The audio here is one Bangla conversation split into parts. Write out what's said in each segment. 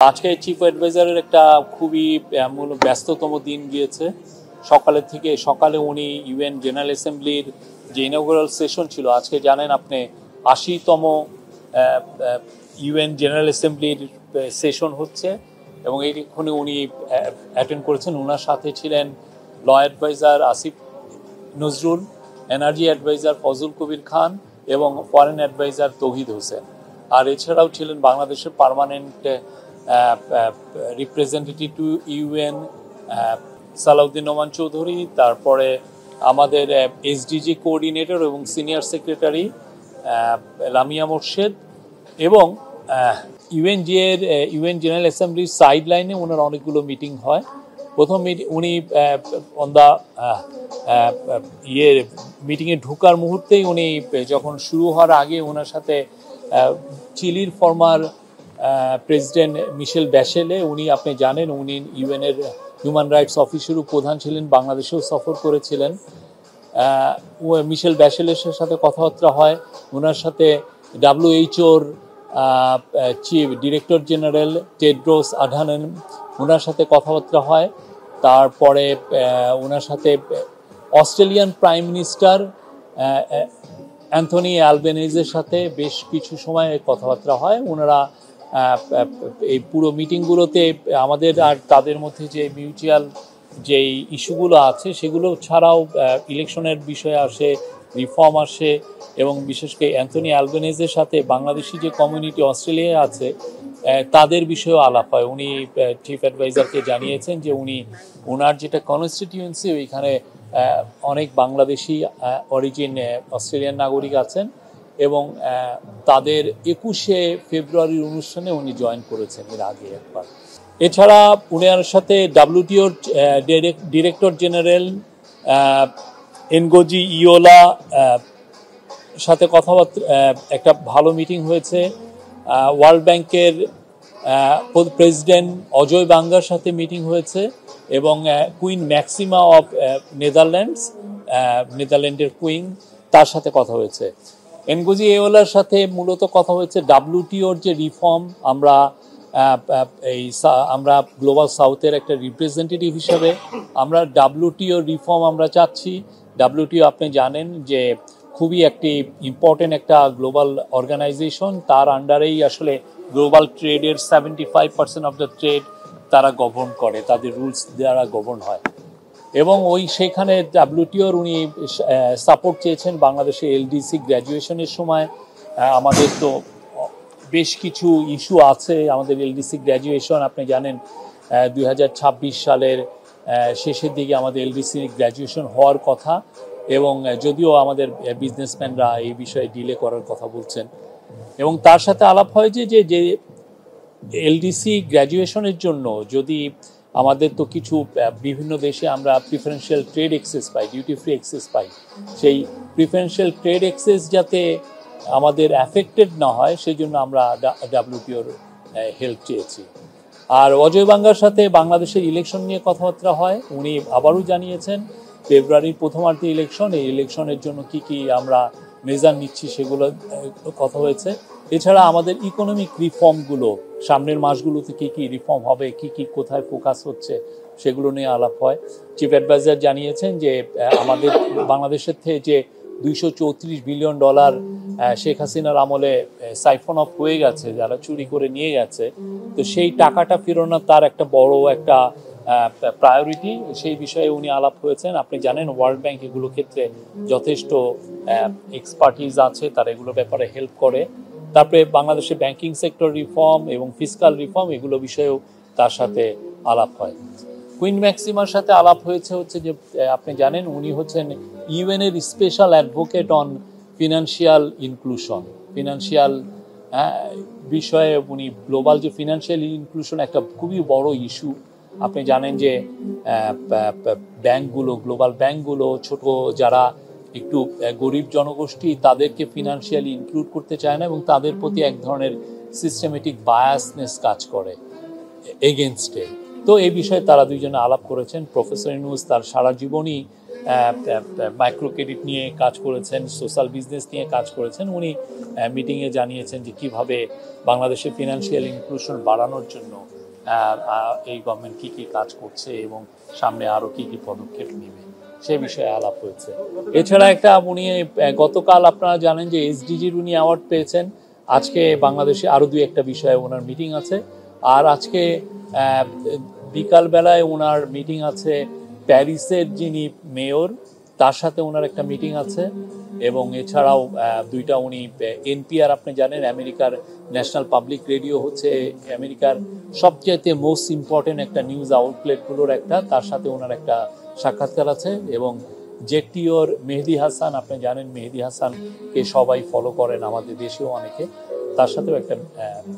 আজকে চিফ অ্যাডভাইজারের একটা খুবই ব্যস্ততম দিন গিয়েছে। সকালে উনি ইউএন জেনারেল অ্যাসেম্বলির যে ইনঅগুরাল সেশন ছিল, আজকে জানেন আপনি ৮০তম ইউএন জেনারেল অ্যাসেম্বলির সেশন হচ্ছে এবং এইখানে উনি অ্যাটেন্ড করেছেন। ওনার সাথে ছিলেন law adviser Asif Nazrul, energy adviser Fazal Kabir Khan এবং ফরেন অ্যাডভাইজার তৌহিদ হোসেন। আর এছাড়াও ছিলেন বাংলাদেশের permanent representative to UN Salahuddin Noman Chowdhury, তারপরে আমাদের এসডিজি কোঅর্ডিনেটর এবং সিনিয়র সেক্রেটারি লামিয়া মোর্শেদ এবং ইউএন জেনারেল অ্যাসেম্বলির সাইড লাইনে ওনার অনেকগুলো মিটিং হয়। প্রথম উনি মিটিংয়ে ঢোকার মুহূর্তেই উনি যখন শুরু হওয়ার আগে ওনার সাথে চিলির ফর্মার প্রেসিডেন্ট মিশেল ব্যাশেলে, উনি আপনি জানেন উনি ইউএনের হিউম্যান রাইটস অফিসেরও প্রধান ছিলেন, বাংলাদেশেও সফর করেছিলেন। মিশেল ব্যাশেলের সাথে কথাবার্তা হয়। ওনার সাথে WHO-র chief director general Tedros Adhanom, ওনার সাথে কথাবার্তা হয়। তারপরে ওনার সাথে অস্ট্রেলিয়ান প্রাইম মিনিস্টার অ্যান্থনি অ্যালবেনিজের সাথে বেশ কিছু সময় কথাবার্তা হয়। ওনারা এই পুরো মিটিংগুলোতে আমাদের আর তাদের মধ্যে যে মিউচুয়াল যেই ইস্যুগুলো আছে সেগুলো ছাড়াও ইলেকশনের বিষয়ে আসে, রিফর্ম আসে এবং বিশেষ করে অ্যান্থনি অ্যালবেনিজের সাথে বাংলাদেশি যে কমিউনিটি অস্ট্রেলিয়ায় আছে তাদের বিষয়েও আলাপ হয়। উনি চিফ অ্যাডভাইজারকে জানিয়েছেন যে ওনার যেটা কনস্টিটিউয়েন্সি ওইখানে অনেক বাংলাদেশি অরিজিন অস্ট্রেলিয়ান নাগরিক আছেন এবং তাদের ২১শে ফেব্রুয়ারির অনুষ্ঠানে উনি জয়েন করেছেন এর আগে একবার। এছাড়া উনার সাথে WTOর ডিরেক্টর জেনারেল এনগোজি ইয়োলা সাথে কথাবার্তা একটা ভালো মিটিং হয়েছে। ওয়ার্ল্ড ব্যাংকের প্রেসিডেন্ট অজয় বাঙ্গার সাথে মিটিং হয়েছে এবং কুইন ম্যাক্সিমা অফ নেদারল্যান্ডের কুইন, তার সাথে কথা হয়েছে। এনগোজি ইয়োলার সাথে মূলত কথা হয়েছে WTOর যে রিফর্ম, আমরা গ্লোবাল সাউথের একটা রিপ্রেজেন্টেটিভ হিসাবে আমরা WTO রিফর্ম আমরা চাচ্ছি। WTO আপনি জানেন যে খুবই একটি ইম্পর্টেন্ট একটা গ্লোবাল অর্গানাইজেশন, তার আন্ডারেই আসলে গ্লোবাল ট্রেডের 75% অফ দ্য ট্রেড তারা গভর্ন করে, তাদের রুলস দ্বারা গভর্ন হয় এবং সেখানে WTOর উনি সাপোর্ট চেয়েছেন বাংলাদেশে LDC গ্র্যাজুয়েশনের সময়। আমাদের তো বেশ কিছু ইস্যু আছে, আমাদের LDC গ্র্যাজুয়েশন আপনি জানেন 2026 সালের শেষের দিকে আমাদের LDC গ্র্যাজুয়েশন হওয়ার কথা এবং যদিও আমাদের বিজনেসম্যানরা এই বিষয়ে ডিলে করার কথা বলছেন এবং তার সাথে আলাপ হয় যে LDC গ্র্যাজুয়েশনের জন্য যদি আমাদের তো কিছু বিভিন্ন দেশে আমরা প্রিফারেন্সিয়াল ট্রেড অ্যাক্সেস পাই, ডিউটি ফ্রি অ্যাক্সেস পাই, সেই প্রিফারেন্সিয়াল ট্রেড অ্যাক্সেস যাতে আমাদের অ্যাফেক্টেড না হয় সেই জন্য আমরা WTOর হেল্প চেয়েছি। আর অজয় বাঙ্গার সাথে বাংলাদেশের ইলেকশন নিয়ে কথাবার্তা হয়। উনি আবারও জানিয়েছেন ফেব্রুয়ারির প্রথমার্ধে ইলেকশন, এই ইলেকশনের জন্য কি আমরা মেজার নিচ্ছি সেগুলো কথা হয়েছে। এছাড়া আমাদের ইকোনমিক রিফর্মগুলো সামনের মাসগুলোতে কি রিফর্ম হবে, কি কোথায় ফোকাস হচ্ছে সেগুলো নিয়ে আলাপ হয়। চিফ অ্যাডভাইজার জানিয়েছেন যে আমাদের বাংলাদেশের থেকে যে $234 বিলিয়ন শেখ হাসিনার আমলে সাইফন অফ হয়ে গেছে, যারা চুরি করে নিয়ে গেছে, তো সেই টাকাটা ফেরানো তার একটা বড় একটা প্রায়োরিটি, সেই বিষয়ে উনি আলাপ হয়েছেন। আপনি জানেন ওয়ার্ল্ড ব্যাংক এগুলো ক্ষেত্রে যথেষ্ট এক্সপার্টিজ আছে, তারা এগুলো ব্যাপারে হেল্প করে। তারপরে বাংলাদেশের ব্যাংকিং সেক্টর রিফর্ম এবং ফিসকাল রিফর্ম এগুলো বিষয়েও তার সাথে আলাপ হয়। কুইন ম্যাক্সিমার সাথে আলাপ হচ্ছে যে আপনি জানেন উনি হচ্ছেন ইউএনের special advocate on financial inclusion, financial বিষয়ে উনি গ্লোবাল যে ফিনান্সিয়াল ইনক্লুশন একটা খুবই বড় ইস্যু। আপনি জানেন যে ব্যাংকগুলো, গ্লোবাল ব্যাংকগুলো ছোট যারা একটু গরিব জনগোষ্ঠী তাদেরকে ফিনান্সিয়ালি ইনক্লুড করতে চায় না এবং তাদের প্রতি এক ধরনের সিস্টেমেটিক বায়াসনেস কাজ করে এগেনস্টে। তো এই বিষয়ে তারা দুইজনে আলাপ করেছেন। প্রফেসর ইউনূস তার সারা জীবনই মাইক্রো ক্রেডিট নিয়ে কাজ করেছেন, সোশ্যাল বিজনেস নিয়ে কাজ করেছেন। উনি মিটিংয়ে জানিয়েছেন যে কীভাবে বাংলাদেশের ফিনান্সিয়াল ইনক্লুশন বাড়ানোর জন্য এই গভর্নমেন্ট কী কী কাজ করছে এবং সামনে আরও কী কী পদক্ষেপ নেবে সে বিষয়ে আলাপ হয়েছে। এছাড়া উনি গতকাল আপনারা জানেন যে এসডিজির উনি অ্যাওয়ার্ড পেয়েছেন। আজকে বাংলাদেশে আরও একটা বিষয়ে ওনার মিটিং আছে। আর আজকে বিকালবেলায় ওনার মিটিং আছে প্যারিসের যিনি মেয়র, তার সাথে ওনার একটা মিটিং আছে। এবং এছাড়াও দুইটা উনি এনপিআর, আপনি জানেন আমেরিকার ন্যাশনাল পাবলিক রেডিও হচ্ছে আমেরিকার সবচেয়ে মোস্ট ইম্পর্টেন্ট একটা নিউজ আউটলেটগুলোর একটা, তার সাথে ওনার একটা সাক্ষাৎকার আছে। এবং জেটিওর মেহেদি হাসান, আপনি জানেন মেহেদি হাসানকে সবাই ফলো করেন আমাদের দেশেও অনেকে, তার সাথেও একটা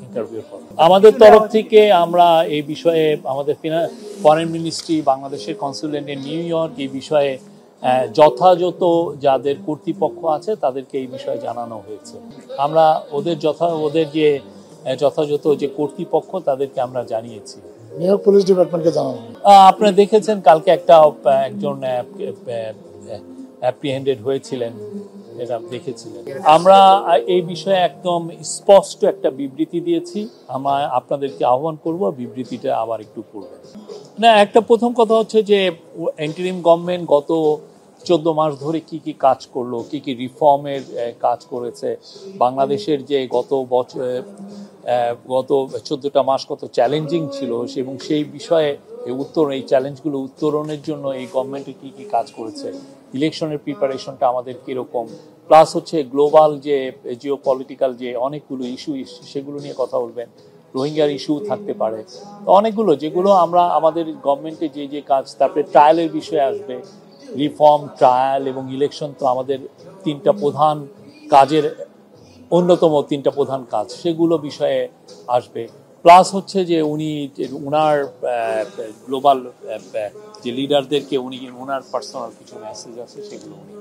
ইন্টারভিউ করেন। আমাদের তরফ থেকে আমরা এই বিষয়ে আমাদের ফরেন মিনিস্ট্রি, বাংলাদেশের কনসুলেট ইন নিউ ইয়র্ক এই বিষয়ে যথাযথ যাদের কর্তৃপক্ষ আছে তাদেরকে এই বিষয়ে জানানো হয়েছে। আমরা ওদের যে যথাযথ যে কর্তৃপক্ষ তাদেরকে আমরা জানিয়েছি। নিউ ইয়র্ক পুলিশ ডিপার্টমেন্টকে জানানো। আপনারা দেখেছেন কালকে একজন অ্যাপ্রিহেন্ডেড হয়েছিলেন, এটা দেখেছিলেন। আমরা এই বিষয়ে একদম স্পষ্ট একটা বিবৃতি দিয়েছি। আমরা আপনাদেরকে আহ্বান করব বিবৃতিটা আবার একটু পড়বেন। না, একটা প্রথম কথা হচ্ছে যে ইন্টারিম গভর্নমেন্ট গত 14 মাস ধরে কি কি কাজ করলো, কি কি রিফর্মের কাজ করেছে, বাংলাদেশের যে গত 14টা মাস কত চ্যালেঞ্জিং ছিল এবং সেই বিষয়ে এই চ্যালেঞ্জগুলো উত্তরণের জন্য এই গভর্নমেন্টে কি কি কাজ করেছে, ইলেকশনের প্রিপারেশনটা আমাদের কীরকম, প্লাস হচ্ছে গ্লোবাল যে জিও পলিটিক্যাল যে অনেকগুলো ইস্যু সেগুলো নিয়ে কথা বলবেন। রোহিঙ্গার ইস্যু থাকতে পারে, তো অনেকগুলো যেগুলো আমরা আমাদের গভর্নমেন্টে যে কাজ, তারপরে ট্রায়ালের বিষয়ে আসবে। রিফর্ম, ট্রায়াল এবং ইলেকশন তো আমাদের তিনটা প্রধান কাজের অন্যতম তিনটা প্রধান কাজ, সেগুলো বিষয়ে আসবে। প্লাস হচ্ছে যে উনার গ্লোবাল যে লিডারদেরকে ওনার পার্সোনাল কিছু মেসেজ আছে সেগুলো উনি